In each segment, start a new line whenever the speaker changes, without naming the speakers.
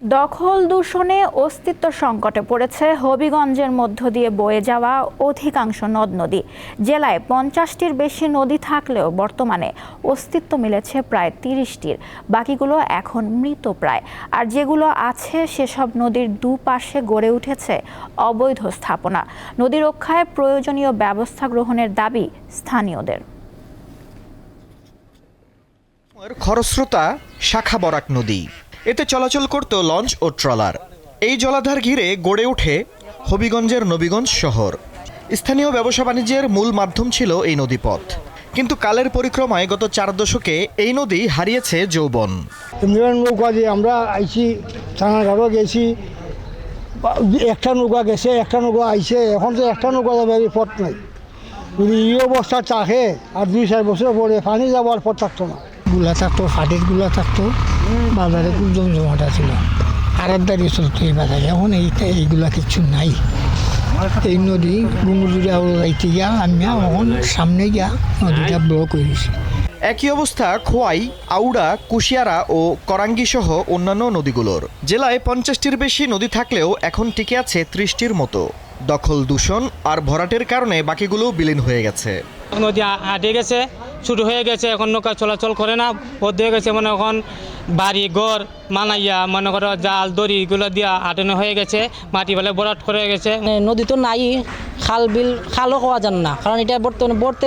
দখল দূষণে অস্তিত্ব সংকটে পড়েছে হবিগঞ্জের মধ্য দিয়ে বয়ে যাওয়া অধিকাংশ নদ নদী। জেলায় 50টির বেশি নদী থাকলেও বর্তমানে অস্তিত্ব মিলেছে প্রায় 30টির। বাকিগুলো এখন মৃতপ্রায়। আর যেগুলো আছে সেসব নদীর দুপাশে গড়ে উঠেছে অবৈধ স্থাপনা। নদী রক্ষায় প্রয়োজনীয় ব্যবস্থা গ্রহণের দাবি স্থানীয়দের।
খরস্রোতা শাখা বরাক নদী, এতে চলাচল করত লঞ্চ ও ট্রলার। এই জলাধার ঘিরে গড়ে ওঠে হবিগঞ্জের নবীগঞ্জ শহর। স্থানীয় ব্যবসা বাণিজ্যের মূল মাধ্যম ছিল এই নদীপথ, কিন্তু কালের পরিক্রমায় গত 4 দশকে এই নদী হারিয়েছে যৌবন।
নৌকা দিয়ে আমরা আইছি, থানাঘাটও গেছি, একটা নৌকা গেছে, একটা নৌকা আইছে, এখন তো একটা নৌকা যাবে পথ নাই। যদি এই অবস্থা থাকে আর 2-4 বছর পরে পানি যাওয়ার পথ থাকতো না। গুলা থাকতো, ফাটির গুলা থাকতো, বাজারে খুব জমজমাটা ছিল, আড়তদারি চলতো এই বাজারে। এখন এইগুলা কিচ্ছু নাই। এই নদী গুমুজুরা যাইতে গিয়া আমি এখন সামনে গিয়া নদীটা ব্লক হয়ে গেছে।
একই অবস্থা খোয়াই, আউড়া, কুশিয়ারা ও করাঙ্গি সহ অন্যান্য নদীগুলোর। জেলায় 50টির বেশি নদী থাকলেও এখন টিকে আছে 30টির মতো। দখল দূষণ আর ভরাটের কারণে বাকিগুলো বিলীন হয়ে গেছে।
নদী আটে গেছে, শুরু হয়ে গেছে, এখন নৌকা চলাচল করে না, বদ্ধ হয়ে গেছে। মনে এখন বাড়ি ঘর মানাইয়া মনে করো জাল দড়ি এগুলো দিয়া আটানো হয়ে গেছে, মাটি ফেলে ভরাট করে গেছে।
নদী তো নাই, খাল বিল খালও হওয়া যান না, কারণ এটা বর্তমানে বড়তে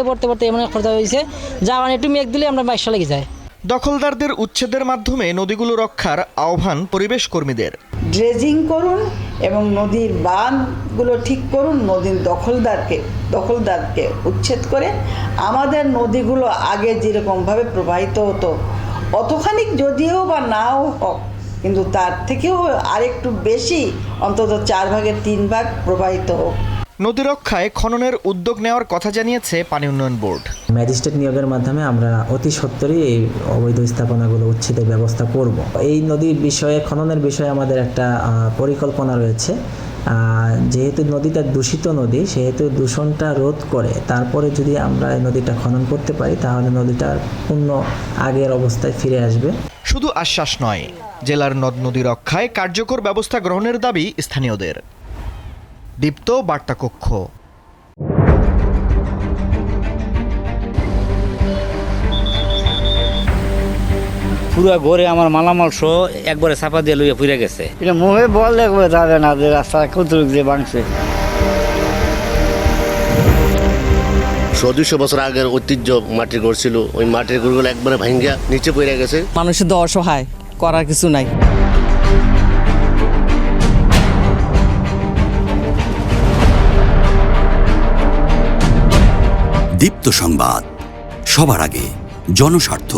এমন খরচা হয়েছে যা মানে একটু মেঘ দিলে আমরা 22 লেগে যায়।
দখলদারদের উচ্ছেদের মাধ্যমে নদীগুলো রক্ষার আহ্বান পরিবেশ কর্মীদের।
ড্রেজিং করুন এবং নদীর বাঁধগুলো ঠিক করুন, নদীর দখলদারকে উচ্ছেদ করে আমাদের নদীগুলো আগে যেরকমভাবে প্রবাহিত হতো, অতখানি যদিও বা নাও হোক, কিন্তু তার থেকেও আরেকটু বেশি, অন্তত 4 ভাগের 3 ভাগ প্রবাহিত হোক।
নদী রক্ষায় খননের উদ্যোগ নেওয়ার কথা জানিয়েছে পানি উন্নয়ন বোর্ড।
ম্যাজিস্ট্রেট নিয়োগের মাধ্যমে আমরা অতি সত্বরই এই অবৈধ স্থাপনাগুলো উচ্ছেদের ব্যবস্থা করব। এই নদীর বিষয়ে, খননের বিষয়ে আমাদের একটা পরিকল্পনা রয়েছে। যেহেতু নদীটা দূষিত নদী, সেহেতু দূষণটা রোধ করে তারপরে যদি আমরা এই নদীটা খনন করতে পারি, তাহলে নদীটা পূর্ণ আগের অবস্থায় ফিরে আসবে।
শুধু আশ্বাস নয়, জেলার নদ নদী রক্ষায় কার্যকর ব্যবস্থা গ্রহণের দাবি স্থানীয়দের। দীপ্ত বার্তা কক্ষ।
পুরা ঘরে আমার মালামাল সহ একবারে চাপা দিয়ে লইয়া পুড়ে গেছে।
এটা মুখে বললে যাবে না যে রাস্তা কতটুকু দিয়ে ভাঙছে।
100-200 বছর আগের ঐতিহ্য মাটির ঘর ছিল, ওই মাটির ঘরগুলো একবারে ভাঙ্গা নিচে পড়ে গেছে।
মানুষের তো অসহায়, করার কিছু নাই।
দীপ্ত সংবাদ, সবার আগে, জনস্বার্থ।